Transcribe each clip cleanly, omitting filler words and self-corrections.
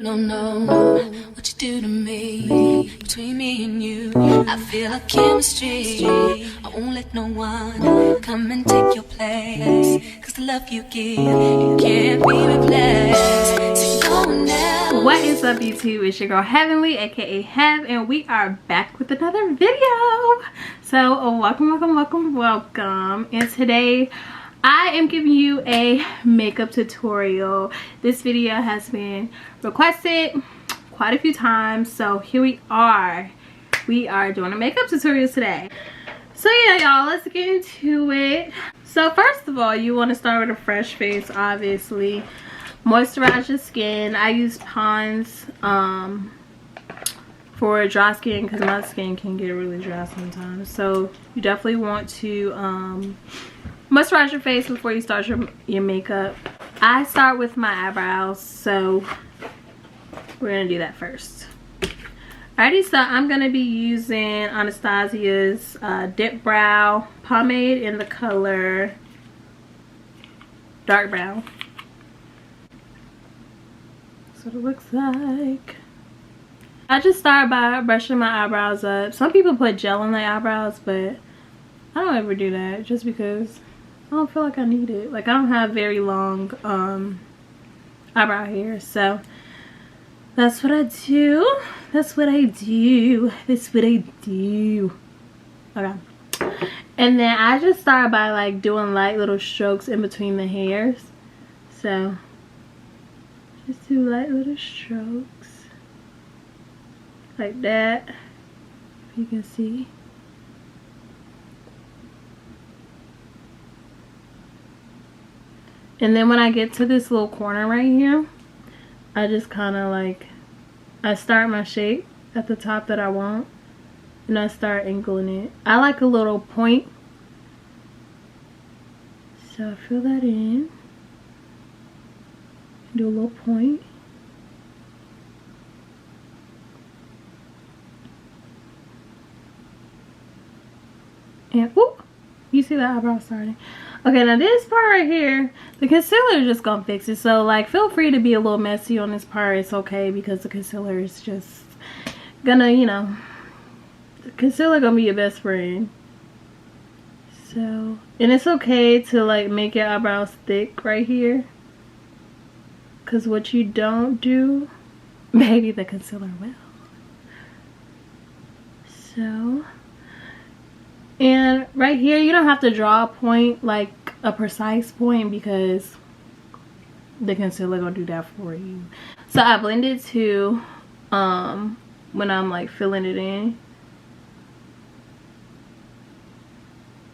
Don't know what you do to me. Between me and you, I feel a chemistry. I won't let no one come and take your place. Cause the love you give, it can't be replaced. So go now. What is up, YouTube? It's your girl Heavenly, aka Hev, and we are back with another video. So welcome. And today I am giving you a makeup tutorial. This video has been requested quite a few times, so here we are. We are doing a makeup tutorial today. So yeah, y'all, let's get into it. So first of all, you want to start with a fresh face, obviously. Moisturize your skin. I use Pond's for dry skin because my skin can get really dry sometimes. So you definitely want to moisturize your face before you start your makeup. I start with my eyebrows, so we're gonna do that first. Alrighty, so I'm gonna be using Anastasia's Dip Brow Pomade in the color Dark Brown. That's what it looks like. I just start by brushing my eyebrows up. Some people put gel on their eyebrows, but I don't ever do that just because I don't feel like I need it. Like, I don't have very long eyebrow hair, so that's what I do. Okay. And then I just start by like doing light little strokes in between the hairs. So just do light little strokes like that, if you can see. And then when I get to this little corner right here, I just kind of like, I start my shape at the top that I want, and I start angling it. I like a little point, so I fill that in, do a little point. And whoop, you see the eyebrow starting. Okay, now this part right here, the concealer is just gonna fix it. So like, feel free to be a little messy on this part. It's okay, because the concealer is just gonna, you know, the concealer gonna be your best friend. So, and it's okay to like make your eyebrows thick right here, because what you don't do, maybe the concealer will. So, and right here, you don't have to draw a point, like a precise point, because the concealer gonna do that for you. So I blend it too when I'm like filling it in.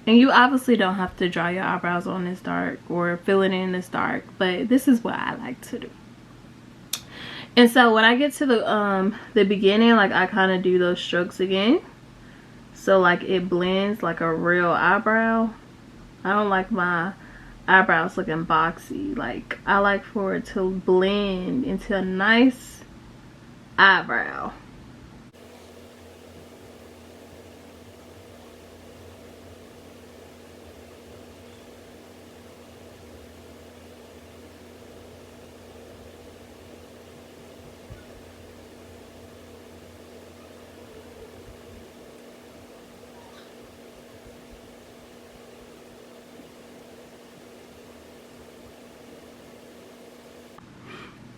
And you obviously don't have to draw your eyebrows on this dark or fill it in this dark, but this is what I like to do. And so when I get to the beginning, like, I kind of do those strokes again. So like it blends like a real eyebrow. I don't like my eyebrows looking boxy. Like, I like for it to blend into a nice eyebrow.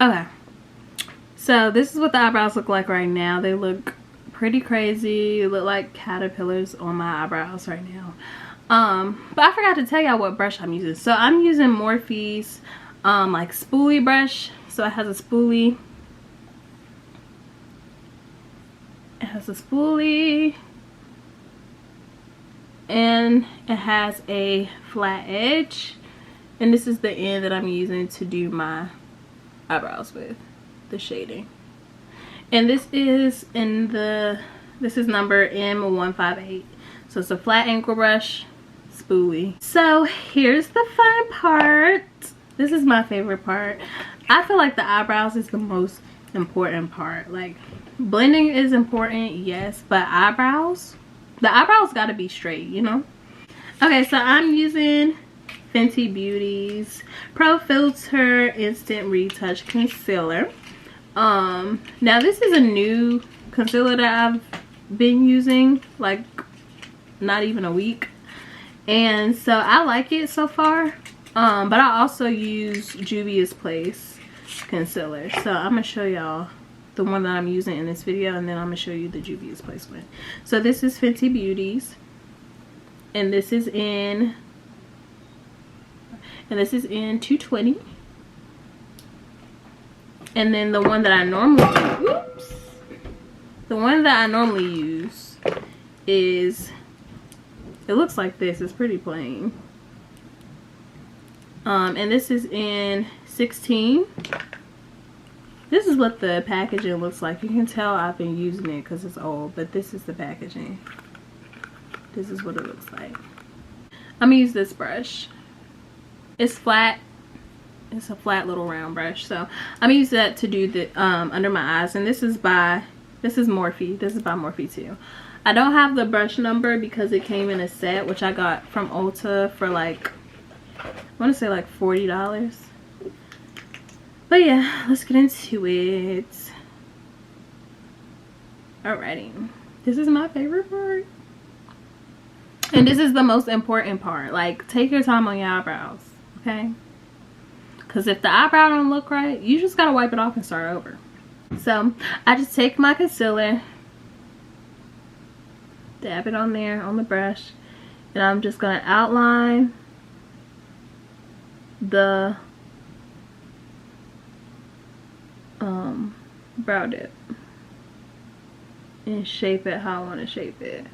Okay, so this is what the eyebrows look like right now. They look pretty crazy. They look like caterpillars on my eyebrows right now. But I forgot to tell y'all what brush I'm using. So I'm using Morphe's like spoolie brush. So it has a spoolie. It has a spoolie. And it has a flat edge. And this is the end that I'm using to do my eyebrows with the shading. And this is number M158. So it's a flat angle brush spoolie. So here's the fun part. This is my favorite part. I feel like the eyebrows is the most important part. Like, blending is important, yes, but the eyebrows got to be straight, you know. Okay, so I'm using Fenty Beauty's Pro Filter Instant Retouch Concealer. Now this is a new concealer that I've been using, like not even a week, and so I like it so far. But I also use Juvia's Place concealer, so I'm gonna show y'all the one that I'm using in this video, and then I'm gonna show you the Juvia's Place one. So this is Fenty Beauty's, and this is in 220. And then the one that I normally use is, it looks like this. It's pretty plain. And this is in 16. This is what the packaging looks like. You can tell I've been using it because it's old, but this is the packaging. This is what it looks like. I'm gonna use this brush. It's flat. It's a flat little round brush. So I'm gonna use that to do the under my eyes. And this is Morphe. This is by Morphe too. I don't have the brush number because it came in a set, which I got from Ulta for like, I want to say like $40. But yeah, let's get into it. Alrighty. This is my favorite part. And this is the most important part. Like, take your time on your eyebrows, okay? Because if the eyebrow don't look right, you just gotta wipe it off and start over. So I just take my concealer, dab it on there on the brush, and I'm just gonna outline the brow dip and shape it how I want to shape it.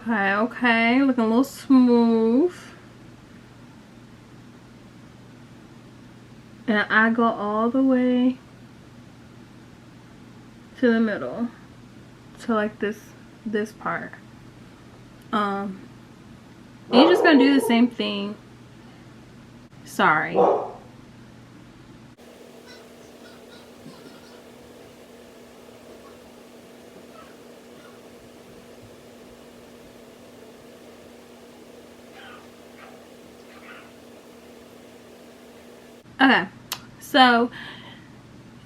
Okay, looking a little smooth. And I go all the way to the middle, to like this part. And you're just gonna do the same thing. Sorry. Okay, so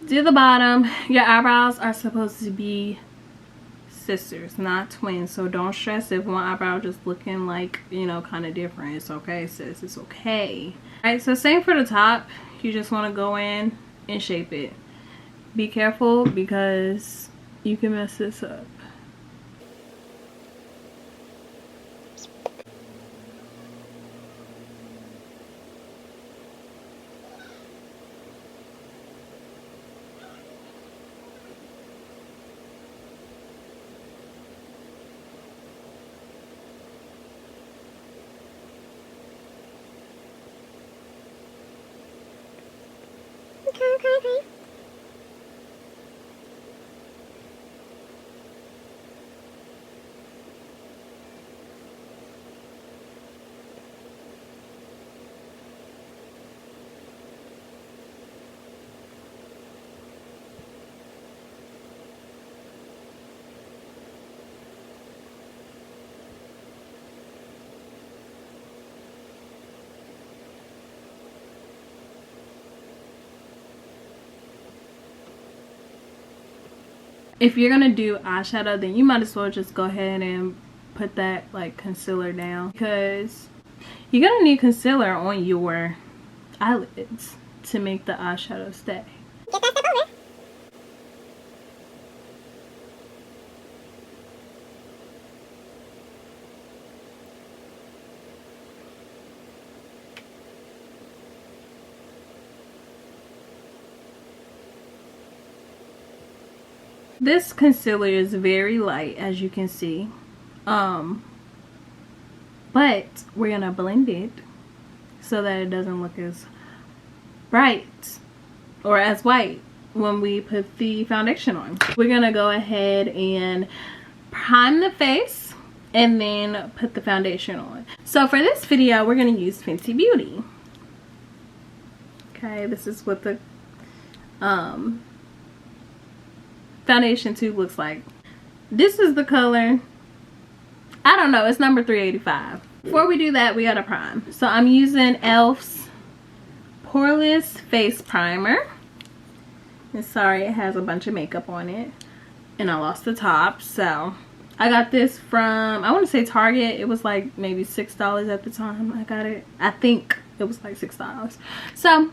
do the bottom. Your eyebrows are supposed to be sisters, not twins, so don't stress if one eyebrow just looking like, you know, kind of different. It's okay, sis, it's okay. All right, so same for the top. You just want to go in and shape it. Be careful because you can mess this up. Okay. If you're gonna do eyeshadow, then you might as well just go ahead and put that like concealer down, because you're gonna need concealer on your eyelids to make the eyeshadow stay. Get that step over. This concealer is very light, as you can see, but we're gonna blend it so that it doesn't look as bright or as white when we put the foundation on. We're gonna go ahead and prime the face and then put the foundation on. So for this video, we're gonna use Fenty Beauty. Okay, this is what the foundation tube looks like. This is the color, I don't know, it's number 385. Before we do that, we gotta prime. So I'm using e.l.f.'s Poreless Face Primer. And sorry, it has a bunch of makeup on it. And I lost the top. So I got this from, I want to say Target. It was like maybe $6 at the time I got it. I think it was like $6. So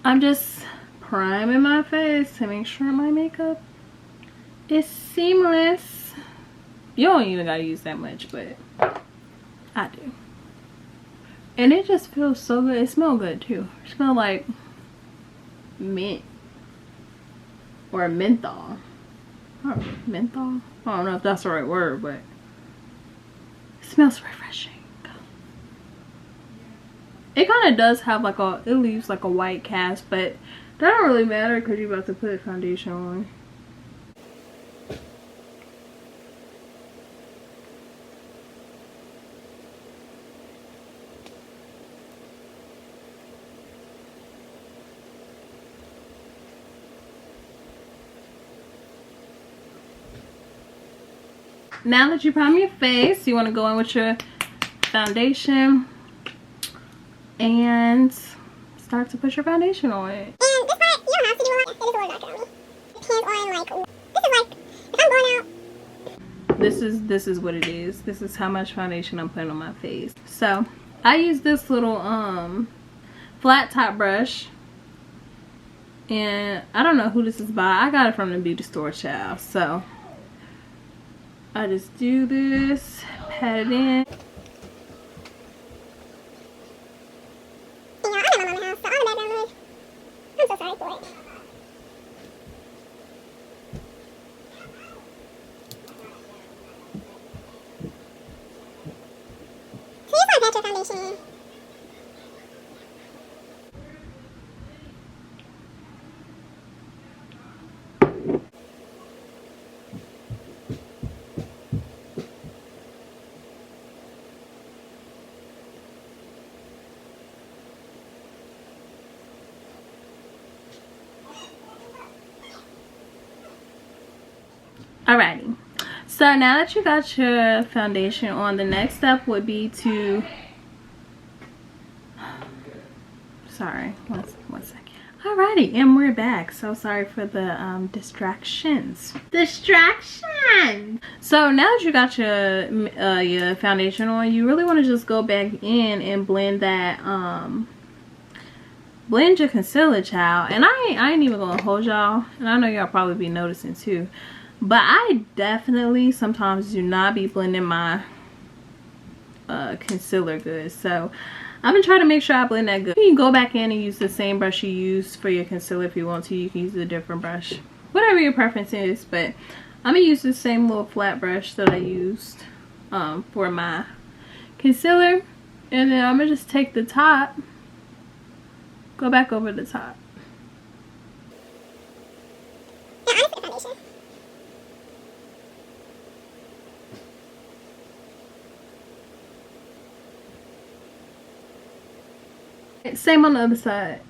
I'm just priming my face to make sure my makeup is seamless. You don't even gotta use that much, but I do. And it just feels so good. It smells good too. It smells like mint or menthol. Oh, menthol? I don't know if that's the right word, but it smells refreshing. It kind of does have like a, it leaves like a white cast, but that don't really matter because you're about to put foundation on. Now that you prime your face, you want to go in with your foundation and start to put your foundation on it. And this part, you don't have to do a lot. It is a little darker on me. It depends on like, this is like, if I'm going out. This is what it is. This is how much foundation I'm putting on my face. So I use this little flat top brush. And I don't know who this is by. I got it from the beauty store, child. So I just do this, pat it in. You know, I'm at my mama's house, so all the background noise. I'm so sorry for it. So you want to pat your foundation. Alrighty, so now that you got your foundation on, the next step would be to, sorry, one second. Alrighty, and we're back. So sorry for the distractions. So now that you got your foundation on, you really want to just go back in and blend that blend your concealer, child. And I ain't even gonna hold y'all, and I know y'all probably be noticing too, but I definitely sometimes do not be blending my concealer good. So I've been trying to make sure I blend that good. You can go back in and use the same brush you use for your concealer if you want to. You can use a different brush, whatever your preference is, but I'm gonna use the same little flat brush that I used for my concealer, and then I'm gonna just take the top, go back over the top. Now, I put the foundation. Same on the other side.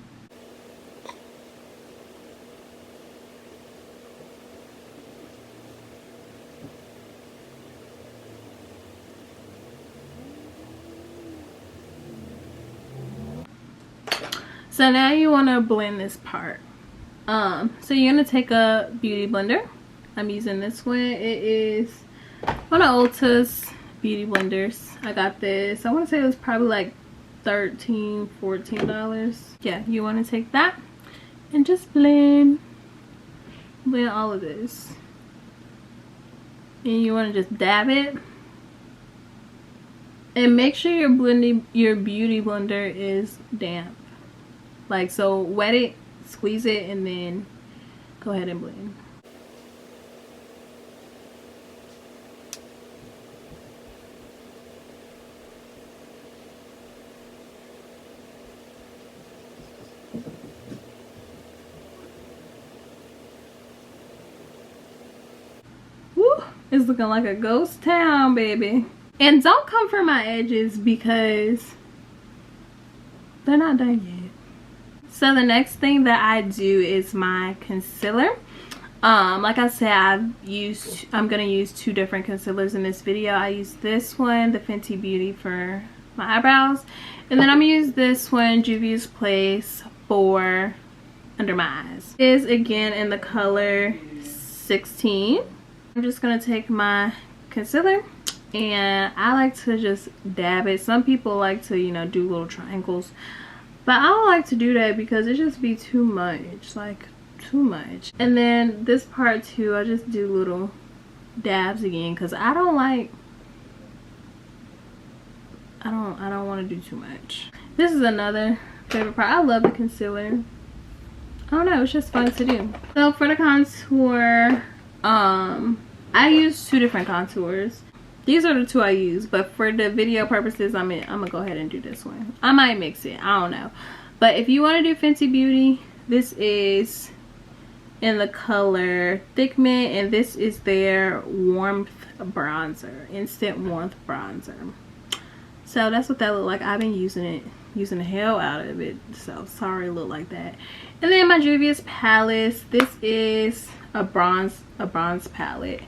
So now you want to blend this part. So you're going to take a beauty blender. I'm using this one. It is one of Ulta's beauty blenders. I got this, I want to say it was probably like $13-14. Yeah, you want to take that and just blend all of this, and you want to just dab it, and make sure your beauty blender is damp. Like, so wet it, squeeze it, and then go ahead and blend. Woo, it's looking like a ghost town, baby. And don't come for my edges because they're not done yet. So the next thing that I do is my concealer. Like I said, I'm gonna use 2 different concealers in this video. I use this one, the Fenty Beauty, for my eyebrows, and then I'm gonna use this one, Juvia's Place, for under my eyes. It is again in the color 16. I'm just gonna take my concealer, and I like to just dab it. Some people like to, you know, do little triangles, but I don't like to do that because it just be too much, like too much. And then this part too, I just do little dabs again because I don't want to do too much. This is another favorite part. I love the concealer. I don't know, it's just fun to do. So for the contour, I use 2 different contours. These are the 2 I use, but for the video purposes, I'm gonna go ahead and do this one. I might mix it, I don't know. But if you want to do Fenty Beauty, this is in the color Thick Mint, and this is their warmth bronzer, instant warmth bronzer. So that's what that look like. I've been using the hell out of it, so sorry it look like that. And then my Juvia's palette, this is a bronze palette.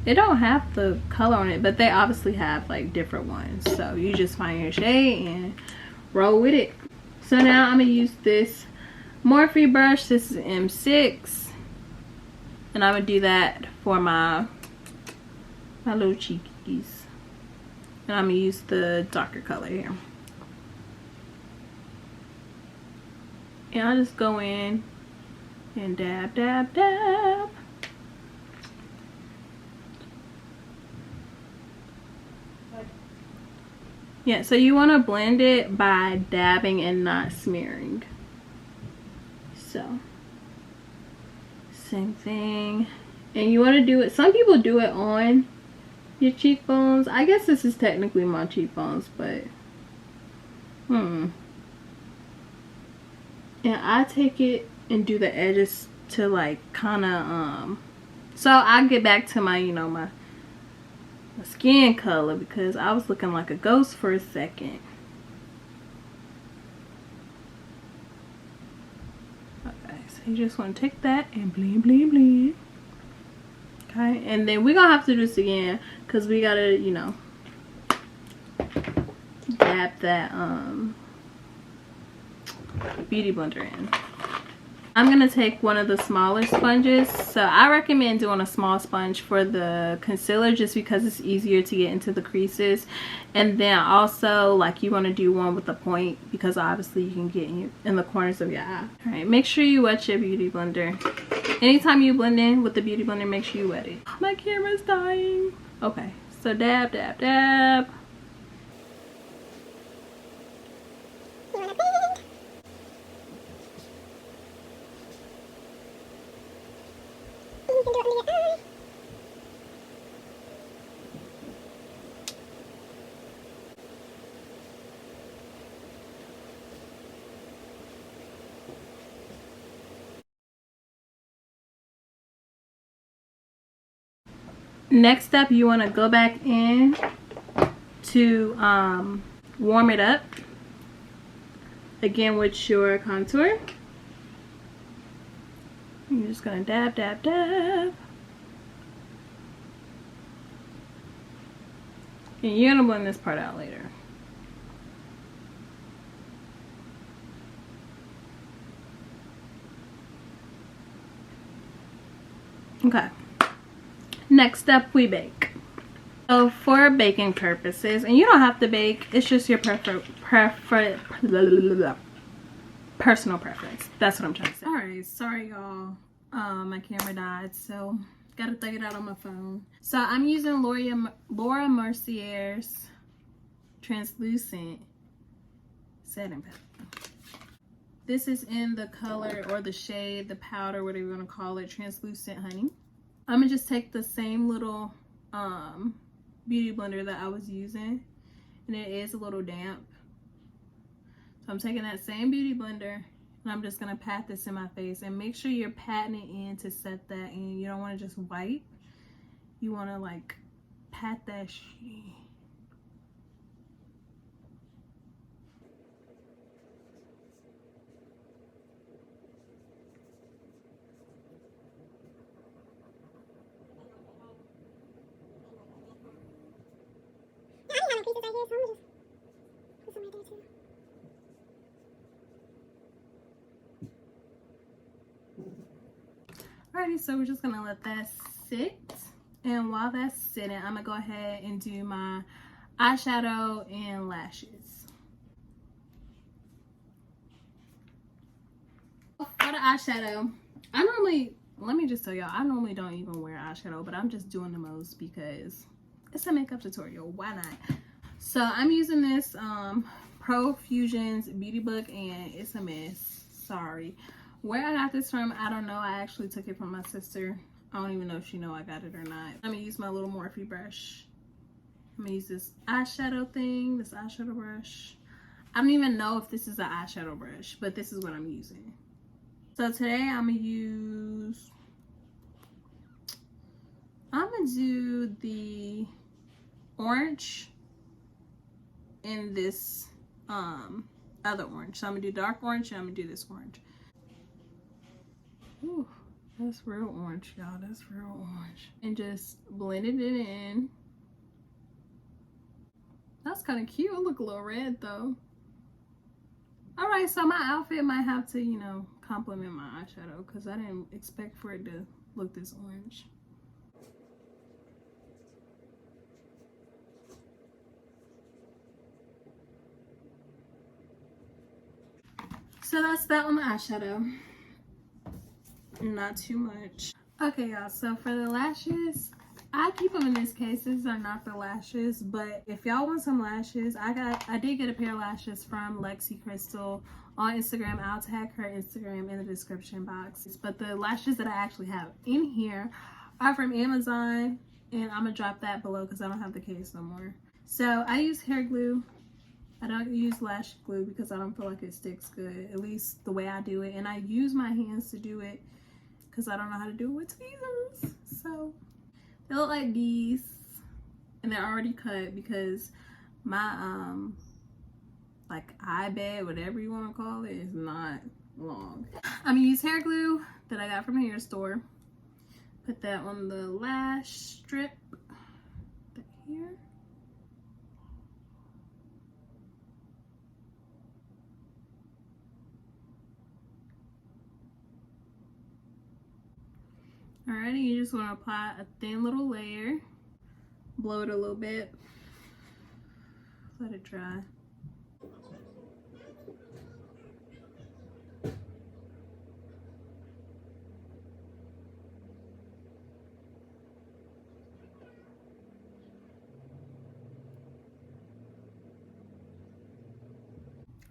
It don't have the color on it, but they obviously have like different ones, so you just find your shade and roll with it. So now I'm gonna use this Morphe brush. This is M6, and I'm gonna do that for my little cheekies. And I'm gonna use the darker color here. And I'll just go in and dab, dab, dab. Yeah, so you want to blend it by dabbing and not smearing. So, same thing. And you want to do it, some people do it on your cheekbones. I guess this is technically my cheekbones, but and I take it and do the edges to like kind of so I get back to my, you know, my skin color, because I was looking like a ghost for a second. Okay, so you just want to take that and blend, blend, blend. Okay, and then we're gonna have to do this again because we gotta, you know, dab that beauty blender in. I'm gonna take one of the smaller sponges. So I recommend doing a small sponge for the concealer just because it's easier to get into the creases. And then also, like, you want to do one with a point because obviously you can get in the corners of your eye. All right, make sure you wet your beauty blender. Anytime you blend in with the beauty blender, make sure you wet it. My camera's dying. Okay, so dab, dab, dab. You wanna blend? You can do it under your eye. Next up, you want to go back in to warm it up again with your contour. You're just gonna dab, dab, dab, and you're gonna blend this part out later. Okay, next up we bake. So for baking purposes, and you don't have to bake, it's just your personal preference. That's what I'm trying to say. All right, sorry y'all, my camera died, so gotta thug it out on my phone. So I'm using Laura Mercier's translucent setting powder. This is in the color or the shade, the powder, whatever you want to call it, translucent honey. I'm gonna just take the same little beauty blender that I was using, and it is a little damp. So I'm taking that same beauty blender and I'm just gonna pat this in my face, and make sure you're patting it in to set that in. You don't want to just wipe. You want to like pat that shit. so I'm gonna just put some right there too. Alrighty, so we're just gonna let that sit, and while that's sitting, I'm gonna go ahead and do my eyeshadow and lashes. For the eyeshadow, let me just tell y'all, I normally don't even wear eyeshadow, but I'm just doing the most because it's a makeup tutorial. Why not? So I'm using this Pro Fusions Beauty Book, and it's a mess. Sorry. Where I got this from, I don't know. I actually took it from my sister. I don't even know if she know I got it or not. I'm gonna use my little Morphe brush. I'm gonna use this eyeshadow thing, this eyeshadow brush. I don't even know if this is an eyeshadow brush, but this is what I'm using. So today I'm gonna do the orange and this other orange. So I'm gonna do dark orange and I'm gonna do this orange. Ooh, that's real orange, y'all. That's real orange. And just blended it in. That's kind of cute. It look a little red though. All right, so my outfit might have to, you know, complement my eyeshadow because I didn't expect for it to look this orange. So that's that on the eyeshadow. Not too much. Okay, y'all, so for the lashes, I keep them in this case. These are not the lashes, but if y'all want some lashes, I did get a pair of lashes from Lexi Crystal on Instagram. I'll tag her Instagram in the description box. But the lashes that I actually have in here are from Amazon, and I'm gonna drop that below because I don't have the case no more. So I use hair glue. I don't use lash glue because I don't feel like it sticks good, at least the way I do it. And I use my hands to do it because I don't know how to do it with tweezers. So they look like these, and they're already cut because my like eye bed, whatever you want to call it, is not long. I'm gonna use hair glue that I got from a hair store. Put that on the lash strip here. Alrighty, you just want to apply a thin little layer, blow it a little bit, let it dry.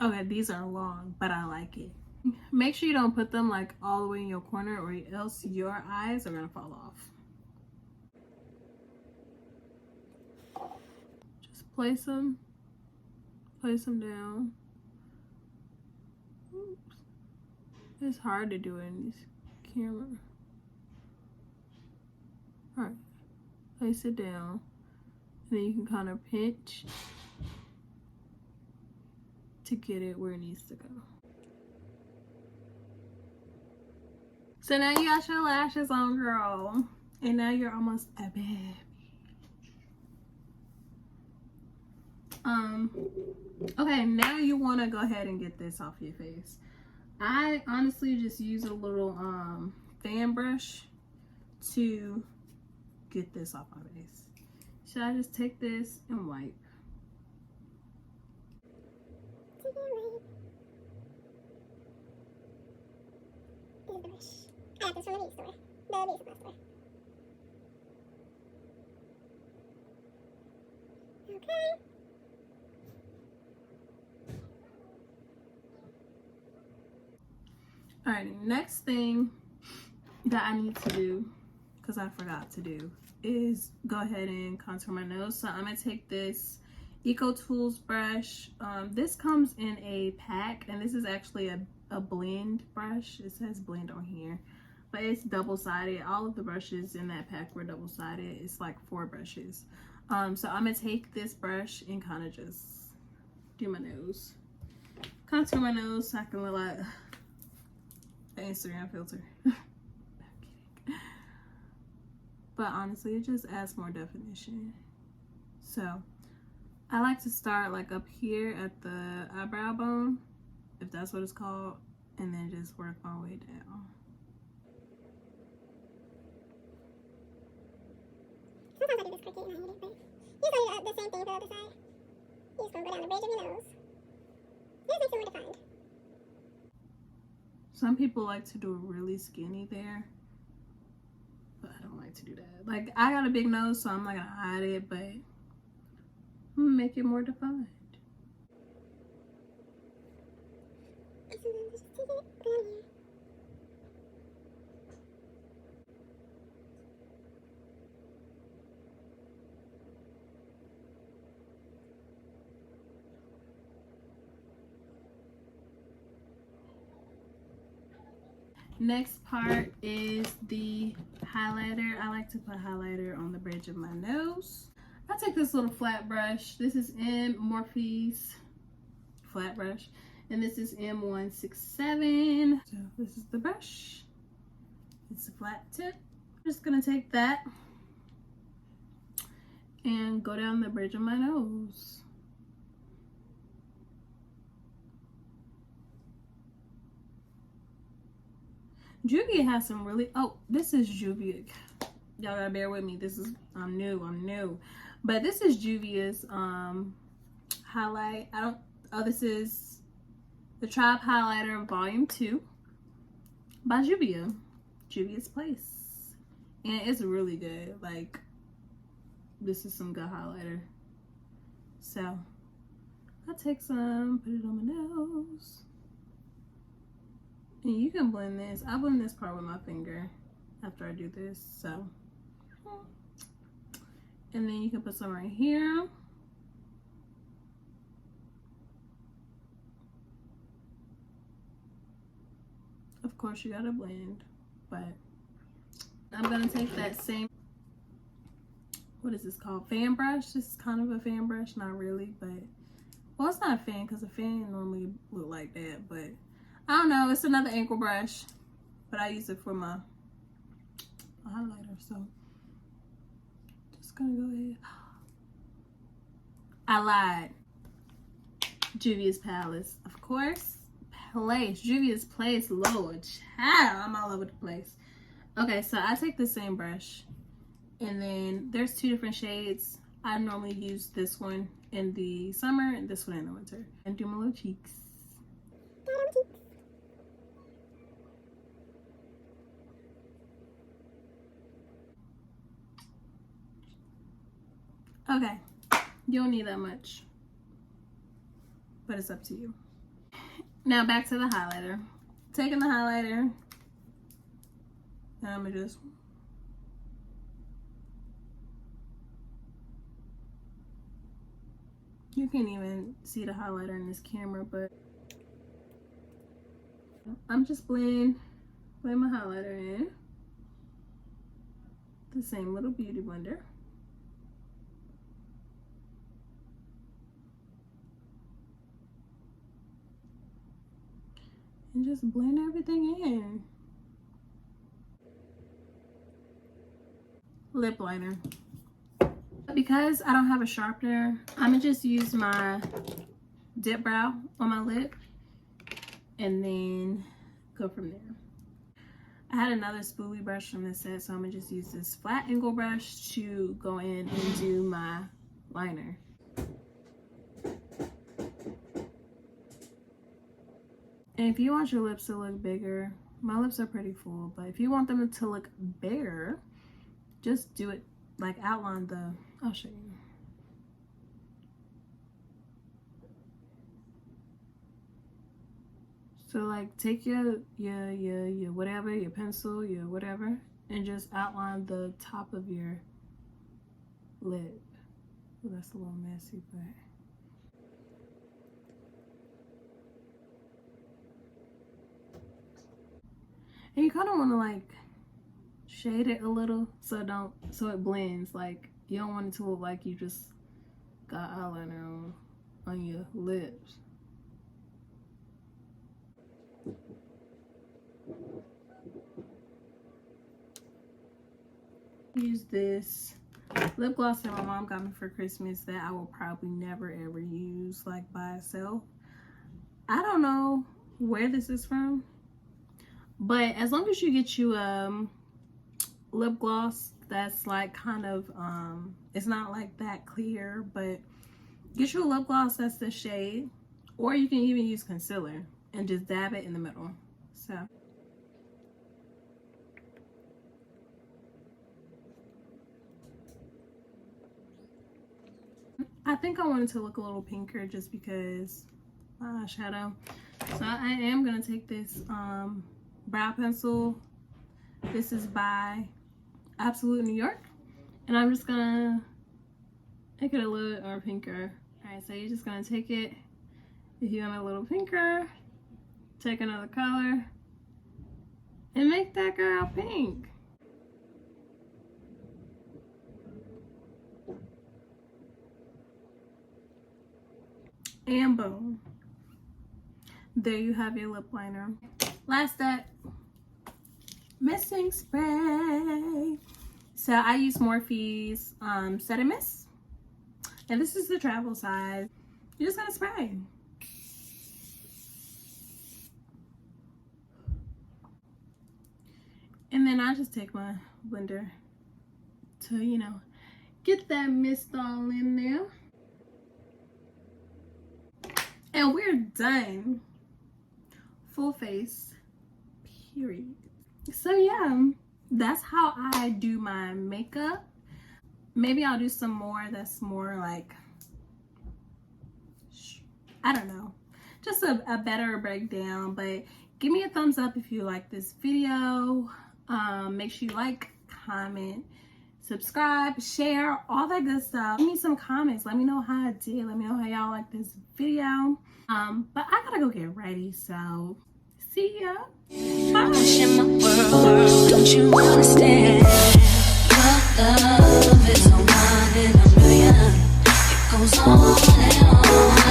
Okay, these are long, but I like it. Make sure you don't put them like all the way in your corner or else your eyes are gonna fall off. Just place them down. Oops. It's hard to do in this camera. All right, place it down, and then you can kind of pinch to get it where it needs to go. So now you got your lashes on, girl. And now you're almost a baby. Okay, now you want to go ahead and get this off your face. I honestly just use a little fan brush to get this off my face. So I just take this and wipe. This is the brush. I got this from the beauty store. The beauty supply store. Okay. Alright, next thing that I need to do, because I forgot to do, is go ahead and contour my nose. So I'm going to take this Eco Tools brush. This comes in a pack, and this is actually a blend brush. It says blend on here, but it's double-sided. All of the brushes in that pack were double-sided. It's like 4 brushes. So I'm going to take this brush and kind of just do my nose. Contour my nose so I can look like an Instagram filter. I'm kidding. But honestly, it just adds more definition. So I like to start like up here at the eyebrow bone, if that's what it's called, and then just work my way down. Sometimes I do this cricket and I hate it, but usually the same thing for the other side. You're just gonna go down the bridge of your nose. This makes it more defined. Some people like to do it really skinny there, but I don't like to do that. Like, I got a big nose, so I'm not gonna hide it, but I'm gonna make it more defined. And sometimes I just take it, put it on here. Next part is the highlighter. I like to put highlighter on the bridge of my nose. I take this little flat brush. This is M Morphe's flat brush, and this is M167. So this is the brush. It's a flat tip. I'm just gonna take that and go down the bridge of my nose. Juvia has some really, oh, this is Juvia. Y'all gotta bear with me. This is, I'm new. But this is Juvia's highlight. This is the Tribe Highlighter Volume 2 by Juvia. Juvia's Place. And it's really good. Like, this is some good highlighter. So, I take some, put it on my nose. And you can blend this. I blend this part with my finger after I do this, so. And then you can put some right here. Of course, you gotta blend, but I'm gonna take that same, what is this called? Fan brush. This is kind of a fan brush, not really, but, well, it's not a fan because a fan normally look like that, but I don't know, it's another ankle brush, but I use it for my highlighter, so just gonna go ahead. I lied. Juvia's Palace, of course. Juvia's Place, Lord, child, I'm all over the place. Okay, so I take the same brush, and then there's two different shades. I normally use this one in the summer and this one in the winter. And do my little cheeks. Okay, you don't need that much, but it's up to you. Now back to the highlighter. Taking the highlighter, and I'm gonna just, you can't even see the highlighter in this camera, but I'm just blend my highlighter in the same little beauty blender. And just blend everything in. Lip liner. Because I don't have a sharpener, I'm gonna just use my dip brow on my lip and then go from there. I had another spoolie brush from this set, so I'm gonna just use this flat angle brush to go in and do my liner. And if you want your lips to look bigger, my lips are pretty full, but if you want them to look bigger, just do it, like outline the, I'll show you. So like take your whatever, your pencil, your whatever, and just outline the top of your lip. Well, that's a little messy, but. And you kind of want to like shade it a little so it blends. Like you don't want it to look like you just got eyeliner on your lips. Use this lip gloss that my mom got me for Christmas that I will probably never ever use like by itself. I don't know where this is from, but as long as you get you lip gloss that's like kind of it's not like that clear, but get you a lip gloss that's the shade, or you can even use concealer and just dab it in the middle. So I think I wanted to look a little pinker just because eyeshadow. So I am gonna take this brow pencil. This is by Absolute New York, and I'm just gonna make it a little more pinker. All right, so you're just gonna take it, if you want a little pinker, take another color and make that girl pink. And boom, there you have your lip liner. Last step, misting spray. So I use Morphe's Set and Mist, and this is the travel size. You're just gonna spray. And then I just take my blender to, you know, get that mist all in there. And we're done. Full face, period. So yeah, that's how I do my makeup. Maybe I'll do some more that's more like, I don't know, just a better breakdown. But give me a thumbs up if you like this video. Make sure you like, comment, subscribe, share, all that good stuff. Give me some comments. Let me know how I did. Let me know how y'all like this video. But I gotta go get ready, so see ya. Bye. In my world, don't you understand? Your love is a one in a million. It goes on and on.